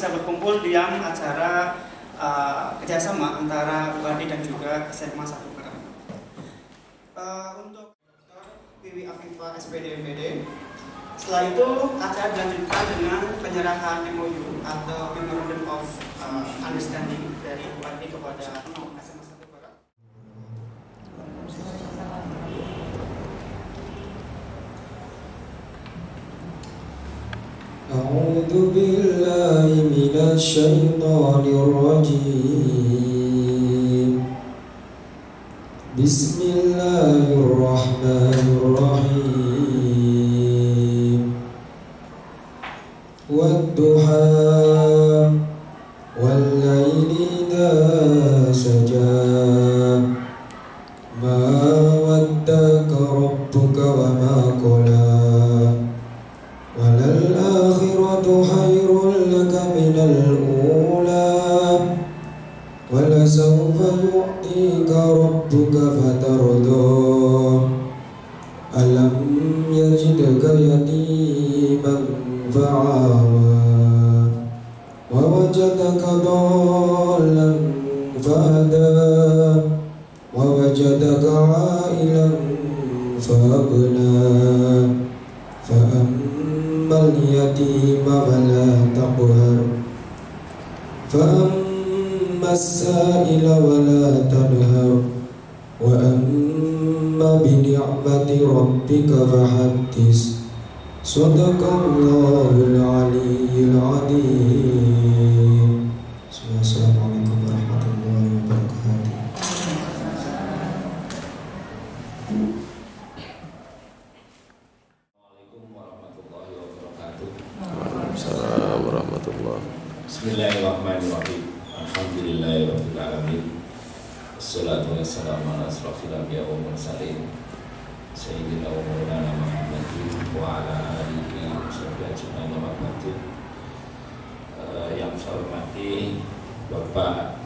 bisa berkumpul di yang acara kerjasama antara UAD dan juga SMA 1 Perem. Untuk Wiwi Afifa SPD MPD, setelah itu acara dilanjutkan dengan penyerahan MOU atau Memorandum of Understanding dari UAD kepada SMA 1 Perem. أعوذ بالله من الشيطان الرجيم بسم الله الرحمن الرحيم والضحى والليل إذا سجى ما ودك ربك وما قلى وللآخرة خير لك من الأولى ولسوف يعطيك ربك فترضى ألم يجدك يتيما فآوى ووجدك ضالا فهدى ووجدك عائلا فأغنى فأما اليتيم فلا تقهر فأما السائل ولا تنهر وأما بنعمة ربك فحدث صدق الله العلي العظيم. Assalamualaikum warahmatullahi wabarakatuh. Bismillahirrahmanirrahim. Alhamdulillahirabbil alamin. Wassalatu wassalamu ala asrofil anbiya'i wal mursalin sayyidina wa maulana Muhammadin wa ala alihi wa sahbihi ajmain wa ba'du. Yang saya hormati Bapak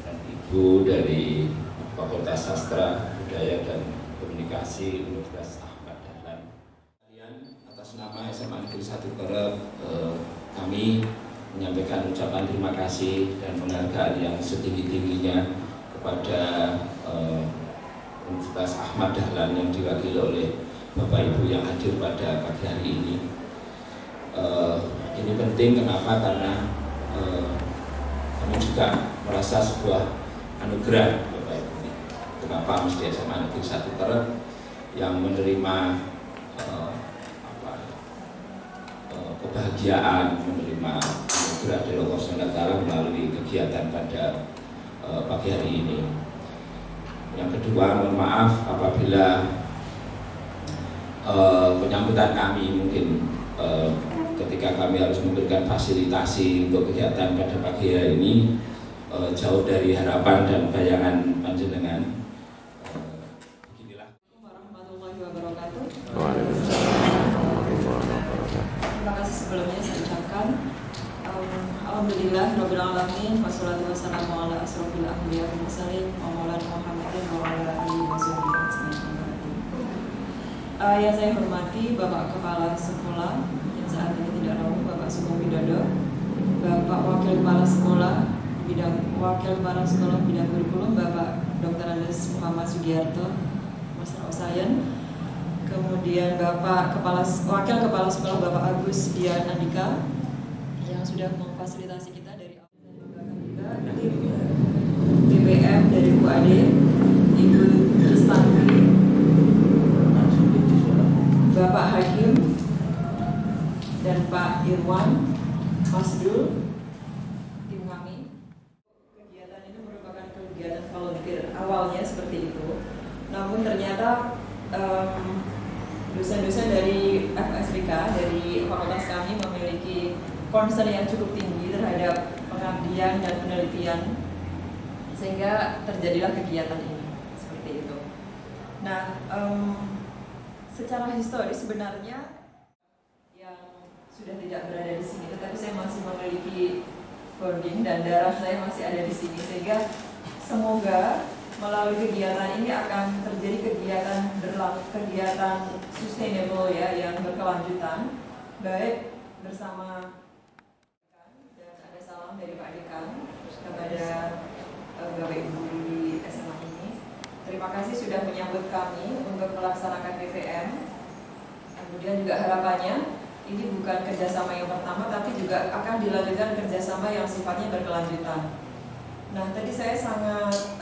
dan Ibu dari Fakultas Sastra, Budaya dan Komunikasi Universitas Ahmad Dahlan. Atas nama SMA Negeri 1 Perem, kami menyampaikan ucapan terima kasih dan penghargaan yang setinggi-tingginya kepada Universitas Ahmad Dahlan yang diwakili oleh Bapak Ibu yang hadir pada pagi hari ini. Ini penting, kenapa? Karena kami juga merasa sebuah anugerah Bapak Ibu. Kenapa mesti SMA Negeri 1 Perem yang menerima kebahagiaan, menerima anugerah dari Allah SWT melalui kegiatan pada pagi hari ini. Yang kedua, mohon maaf apabila penyambutan kami mungkin ketika kami harus memberikan fasilitasi untuk kegiatan pada pagi hari ini jauh dari harapan dan bayangan panjenengan. Beginilah. Warahmatullahi wabarakatuh. Terima kasih sebelumnya saya ucapkan alhamdulillah rabbil alamin wassalatu wassalamu ala asrofil anbiya'i wal mursalin wa maulana Muhammadin wa ala alihi washabbihi ajmain. Yang saya hormati Bapak Kepala Sekolah yang saat ini tidak tahu, Bapak Sugeng Widodo, Bapak Wakil Kepala Sekolah bidang kurikulum Bapak Dr. Andes Muhammad Sugiarto, Master of Science. Kemudian Wakil Kepala Sekolah Bapak Agus Dian Andika yang sudah memfasilitasi kita dari tim BBM dari UAD, Ibu Tristanti, Bapak Hakim dan Pak Irwan, Mas Dul, tim kami. Kegiatan ini merupakan kegiatan volunteer, awalnya seperti itu. Namun ternyata dosen-dosen dari FSRK, dari fakultas kami memiliki concern yang cukup tinggi terhadap pengabdian dan penelitian, sehingga terjadilah kegiatan ini seperti itu. Nah, secara historis sebenarnya yang sudah tidak berada di sini, tetapi saya masih memiliki boarding dan darah saya masih ada di sini, sehingga semoga melalui kegiatan ini akan terjadi kegiatan sustainable ya, yang berkelanjutan, baik bersama dan dari Pak Dekan kepada Bapak Ibu di SMA ini. Terima kasih sudah menyambut kami untuk melaksanakan PPM. Kemudian juga harapannya ini bukan kerjasama yang pertama, tapi juga akan dilanjutkan kerjasama yang sifatnya berkelanjutan. Nah, tadi saya sangat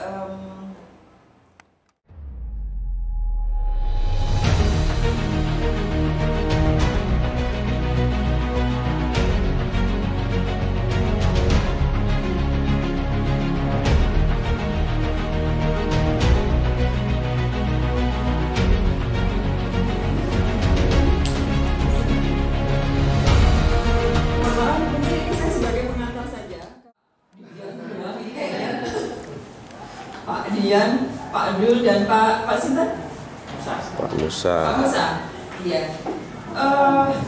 Pak Abdul dan Pak Sinta? Pak Musa. Pak Musa, iya.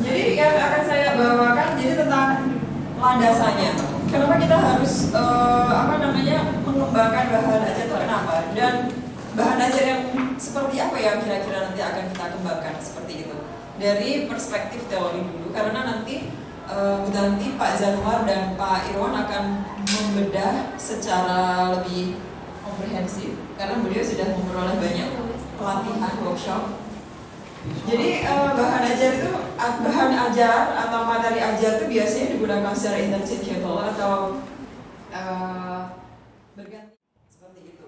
Jadi yang akan saya bawakan jadi tentang landasannya. Kenapa kita harus mengembangkan bahan ajar itu kenapa? Dan bahan ajar yang seperti apa yang kira-kira nanti akan kita kembangkan seperti itu? Dari perspektif teori dulu, karena nanti Pak Zanuar dan Pak Irwan akan membedah secara lebih komprehensif karena beliau sudah memperoleh banyak pelatihan workshop. Jadi bahan ajar atau materi ajar itu biasanya digunakan secara interchangeable atau berganti seperti itu.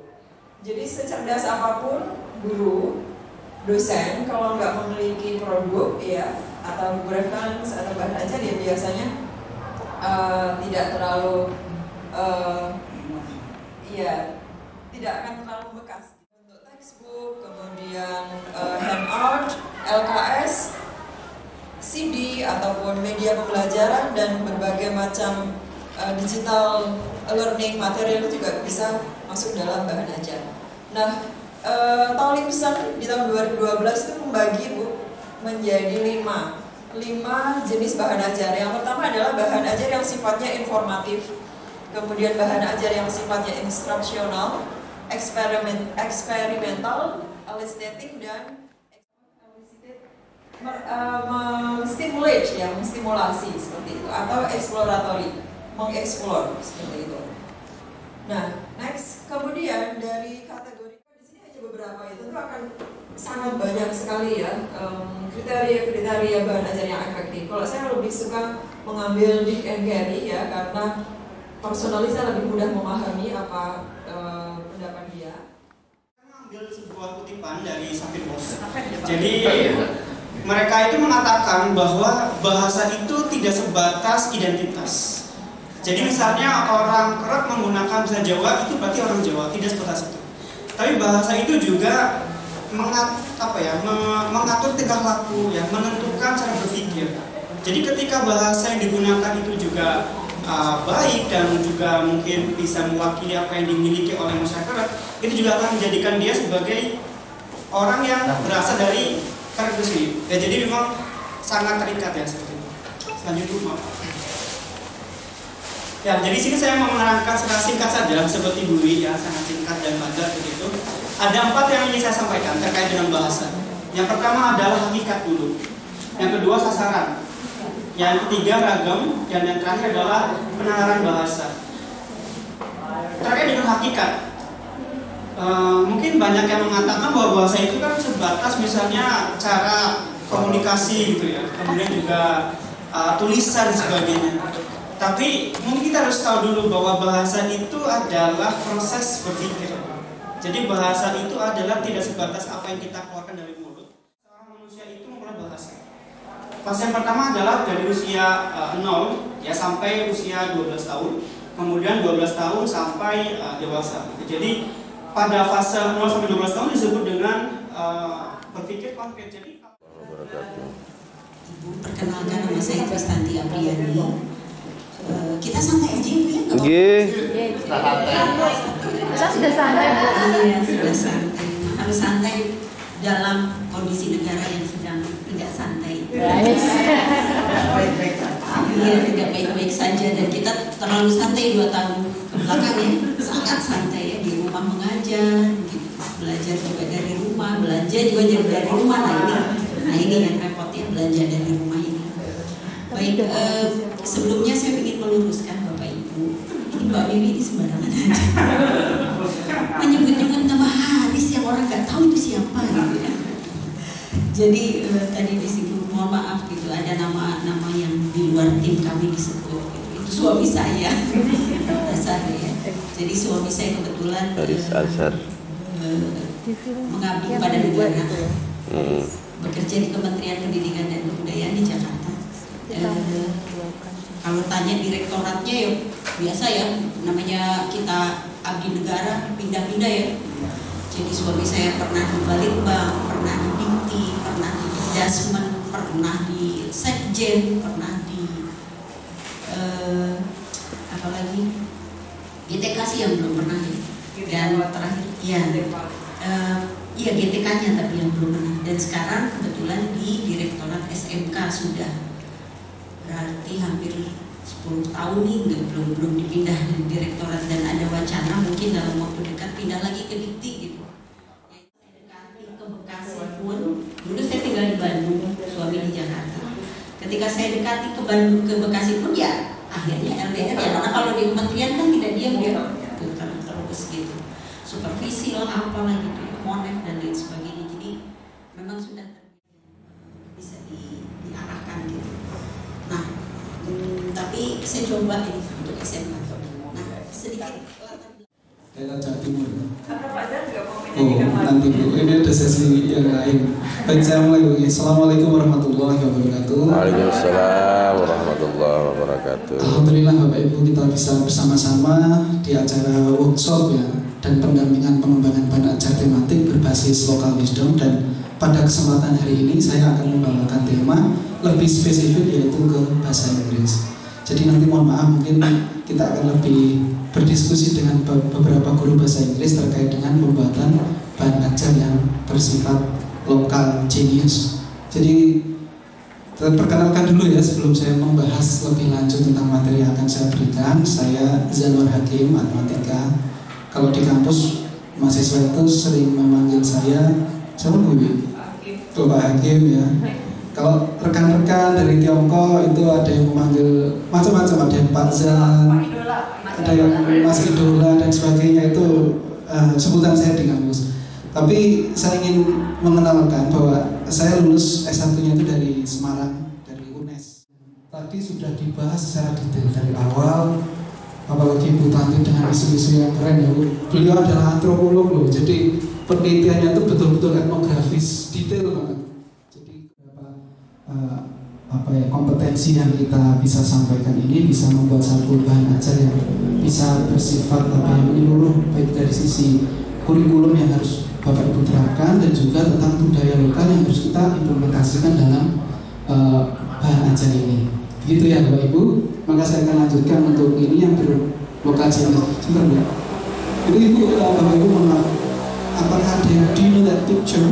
Jadi secerdas apapun guru, dosen kalau nggak memiliki produk ya atau reference atau bahan ajar ya biasanya tidak terlalu tidak akan terlalu bekas. Untuk textbook, kemudian handout, LKS, CD ataupun media pembelajaran dan berbagai macam digital learning material itu juga bisa masuk dalam bahan ajar. Nah, Taulimsan di tahun 2012 itu membagi menjadi 5 jenis bahan ajar. Yang pertama adalah bahan ajar yang sifatnya informatif, kemudian bahan ajar yang sifatnya instruksional, eksperimental, eliciting dan menstimulasi seperti itu, atau exploratory, mengeksplor seperti itu. Nah, next, kemudian dari kategori di sini hanya beberapa ya, tentu akan sangat banyak sekali ya kriteria bahan ajar yang efektif. Kalau saya lebih suka mengambil Dick and Gary ya, karena personally saya lebih mudah memahami apa pendapat dia. Saya mengambil sebuah kutipan dari Sapir-Whorf. Jadi mereka itu mengatakan bahwa bahasa itu tidak sebatas identitas. Jadi misalnya orang kerap menggunakan bahasa Jawa itu berarti orang Jawa, tidak sebatas itu. Tapi bahasa itu juga mengatur tingkah laku ya, menentukan cara berpikir. Jadi ketika bahasa yang digunakan itu juga baik dan juga mungkin bisa mewakili apa yang dimiliki oleh masyarakat, itu juga akan menjadikan dia sebagai orang yang berasal dari karakter sendiri. Ya, jadi memang sangat terikat ya seperti itu. Selanjutnya, ya, jadi sini saya mau menerangkan secara singkat saja seperti Dwi ya, sangat singkat dan padat begitu. Ada 4 yang ingin saya sampaikan terkait dengan bahasa. Yang pertama adalah hakikat dulu. Yang kedua sasaran. Yang ketiga ragam, dan yang terakhir adalah penalaran bahasa. Terkait dengan hakikat, mungkin banyak yang mengatakan bahwa bahasa itu kan sebatas misalnya cara komunikasi gitu ya, kemudian juga tulisan dan sebagainya. Tapi mungkin kita harus tahu dulu bahwa bahasa itu adalah proses berpikir. Jadi bahasa itu adalah tidak sebatas apa yang kita keluarkan dari mulut. Seorang manusia itu memulai bahasa. Fase yang pertama adalah dari usia 0 ya sampai usia 12 tahun, kemudian 12 tahun sampai dewasa. Jadi pada fase 0 sampai 12 tahun disebut dengan berpikir konkret. Jadi perkenalkan, nama saya Kristanti Apriani. Kita santai aja ya, Bu ya? Saya sudah santai. Iya, sudah santai. Harus santai dalam kondisi negara yang sedang tidak santai. Iya, tidak baik-baik saja, dan kita terlalu santai 2 tahun kebelakang ya, sangat santai ya, di rumah mengajar, belajar juga dari rumah, belanja juga dari rumah. Nah ini yang repotnya, belanja dari rumah ini. Baik, sebelumnya saya ingin meluruskan Bapak Ibu Bu, ini Mbak Bibi ini sembarangan aja. Menyebut-nyebut nama Haris yang orang nggak tahu itu siapa gitu ya. Jadi tadi disinggung, mohon maaf gitu, ada nama-nama yang di luar tim kami disebut gitu. Itu suami saya. Dasar ya. Jadi suami saya kebetulan mengabdi pada negara. Bekerja di Kementerian Pendidikan dan Kebudayaan di Jakarta. Kalau tanya direktoratnya ya biasa ya, namanya kita abdi negara pindah-pindah ya. Jadi suami saya pernah di Balitbang, pernah di Dikti, pernah di Dasmen, pernah di Sekjen, pernah di apa lagi? GTK sih yang belum pernah ya. Dan terakhir GTK-nya tapi yang belum pernah. Dan sekarang kebetulan di Direktorat SMK sudah, berarti hampir 10 tahun nih belum dipindah dari direktorat, dan ada wacana mungkin dalam waktu dekat pindah lagi ke Dikti gitu. Saya dekati ke Bekasi pun, dulu saya tinggal di Bandung, suami di Jakarta. Ketika saya dekati ke Bekasi pun ya akhirnya LDR ya, karena kalau di kementerian kan tidak diam dia putar terus gitu, supervisi lah apalah gitu ya, monef dan lain sebagainya. Jadi memang sudah bisa diarahkan gitu. Nah, tapi saya coba ini untuk SMA. Nah, sedikit daerah Jawa Timur. Pak Zar juga mau Nanti Bu, ini ada sesi yang lain. Assalamualaikum warahmatullahi wabarakatuh. Waalaikumsalam warahmatullahi wabarakatuh. Alhamdulillah Bapak Ibu, kita bisa bersama-sama di acara workshop ya, dan pendampingan pengembangan bahan ajar tematik berbasis local wisdom. Dan pada kesempatan hari ini saya akan membawakan tema lebih spesifik, yaitu ke bahasa Inggris. Jadi nanti mohon maaf, mungkin kita akan lebih berdiskusi dengan beberapa guru bahasa Inggris terkait dengan pembuatan bahan ajar yang bersifat lokal genius. Jadi perkenalkan dulu ya sebelum saya membahas lebih lanjut tentang materi yang akan saya berikan. Saya Zanwar Hakim, matematika. Kalau di kampus mahasiswa itu sering memanggil saya siapa Bu? Pak Hakim ya. Kalau rekan-rekan dari Tiongkok itu ada yang memanggil macam-macam, ada yang Pak Zan, ada yang Mas Idola dan sebagainya, itu sebutan saya di kampus. Tapi saya ingin mengenalkan bahwa saya lulus S1-nya itu dari Semarang, dari UNES. Tadi sudah dibahas secara detail dari awal, apalagi Bu Tanti dengan isu-isu yang keren ya. Beliau adalah antropolog loh, jadi penelitiannya itu betul-betul etnografis, detail banget. Kompetensi yang kita bisa sampaikan ini bisa membuat satu bahan ajar yang bisa bersifat menyeluruh, baik dari sisi kurikulum yang harus Bapak Ibu terapkan dan juga tentang budaya lokal yang harus kita implementasikan dalam bahan ajar ini. Begitu ya Bapak Ibu. Maka saya akan lanjutkan untuk ini yang berlokal jenis. Sebentar Bu. Itu Ibu, Bapak Ibu, apakah ada yang do you know that picture?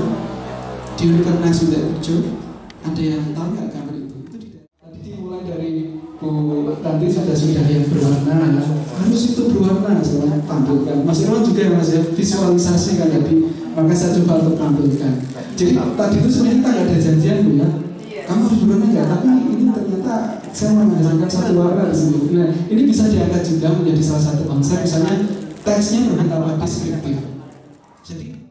Do you recognize that picture? Ada yang tahu nggak gambar itu? Itu tadi dimulai dari Bu Tanti sudah yang berwarna, harus itu berwarna saya tampilkan. Mas Irwan juga ya Mas ya, visualisasi kan tadi, maka saya coba untuk tampilkan. Jadi tadi itu sebenarnya kita nggak ada janjian Bu ya, kamu harus berwarna nggak? Tapi ini ternyata saya menghasilkan satu warna di sini. Nah ini bisa diangkat juga menjadi salah satu konsep, misalnya teksnya berbeda deskriptif. Jadi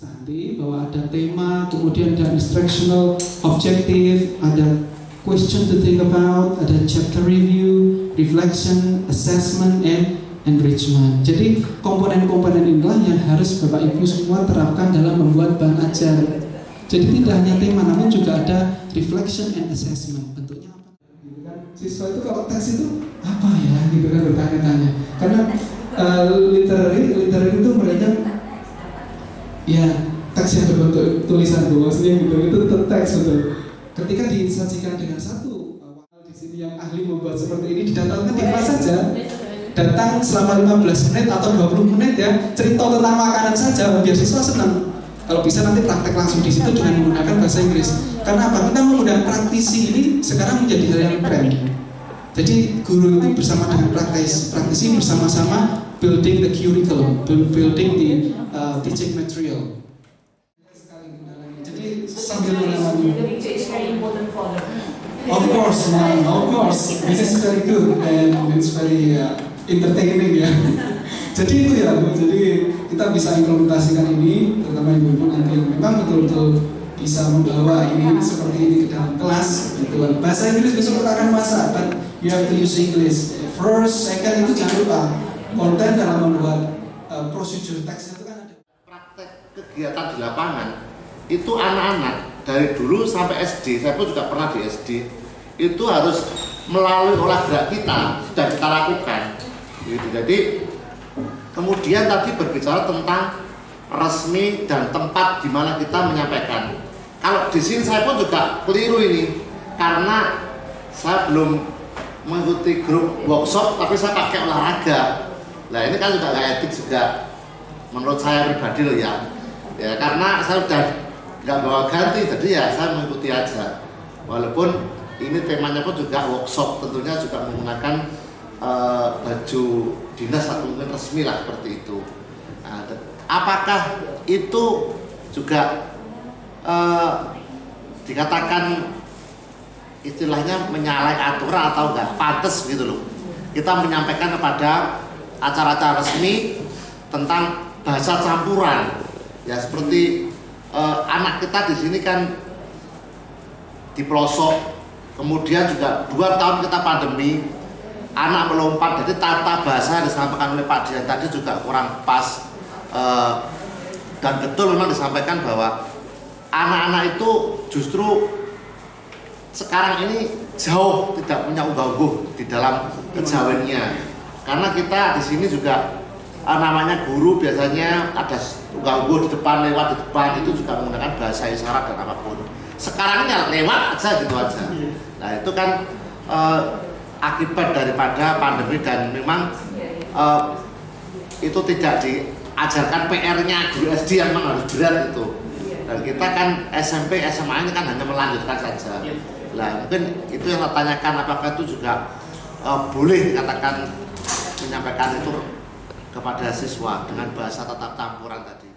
nanti bahwa ada tema, kemudian ada instructional objective, ada question to think about, ada chapter review, reflection, assessment, and enrichment. Jadi komponen-komponen inilah yang harus Bapak Ibu semua terapkan dalam membuat bahan ajar. Jadi tidak hanya tema, namun juga ada reflection and assessment. Bentuknya apa? Gitu kan? Siswa itu kalau tes itu apa ya? Gitu kan bertanya-tanya. Karena literary itu mereka ya teks yang berbentuk tulisan maksudnya gitu, itu teks betul. Ketika disajikan dengan satu awal di sini yang ahli membuat seperti ini, didatangkan di kelas saja, datang selama 15 menit atau 20 menit ya, cerita tentang makanan saja, biar siswa senang. Kalau bisa nanti praktek langsung di situ dengan menggunakan bahasa Inggris. Karena apa? Kita menggunakan praktisi ini sekarang menjadi hal yang tren. Jadi guru itu bersama dengan praktisi bersama-sama building the curriculum, building the teaching material. Jadi sambil mengalami. The picture is very important for them. Of course, this is very good and it's very entertaining ya. Jadi itu ya Bu, jadi kita bisa implementasikan ini, terutama ibu-ibu nanti yang memang betul-betul bisa membawa ini seperti ini ke dalam kelas gitu. Bahasa Inggris besok kita akan masak, but you have to use English. First, second itu jangan lupa konten dalam membuat prosedur teks itu kan ada. Praktek kegiatan di lapangan itu anak-anak dari dulu sampai SD, saya pun juga pernah di SD, itu harus melalui olah gerak kita sudah kita lakukan. Gitu. Jadi kemudian tadi berbicara tentang resmi dan tempat di mana kita menyampaikan. Kalau di sini saya pun juga keliru ini karena saya belum mengikuti grup workshop, tapi saya pakai olahraga. Nah ini kan juga nggak etik juga menurut saya pribadi loh ya. Ya karena saya udah nggak bawa ganti, jadi ya saya mengikuti aja. Walaupun ini temanya pun juga workshop, tentunya juga menggunakan baju dinas atau mungkin resmi lah seperti itu. Nah, apakah itu juga dikatakan istilahnya menyalahi aturan atau enggak pantas gitu loh? Kita menyampaikan kepada acara-acara resmi tentang bahasa campuran, ya seperti anak kita di sini kan di pelosok, kemudian juga 2 tahun kita pandemi, anak melompat, jadi tata bahasa yang disampaikan oleh Pak Dian tadi juga kurang pas, dan betul memang disampaikan bahwa anak-anak itu justru sekarang ini jauh tidak punya unggah-ungguh di dalam kejawennya, karena kita di sini juga namanya guru biasanya ada unggah-ungguh di depan, lewat di depan itu juga menggunakan bahasa isyarat dan apapun. Sekarang ini lewat aja gitu aja. Nah itu kan akibat daripada pandemi dan memang itu tidak diajarkan PR-nya guru SD yang memang harus berat itu. Dan kita kan SMP, SMA ini kan hanya melanjutkan saja. Nah mungkin itu yang saya tanyakan, apakah itu juga boleh dikatakan menyampaikan itu kepada siswa dengan bahasa tatap campuran tadi.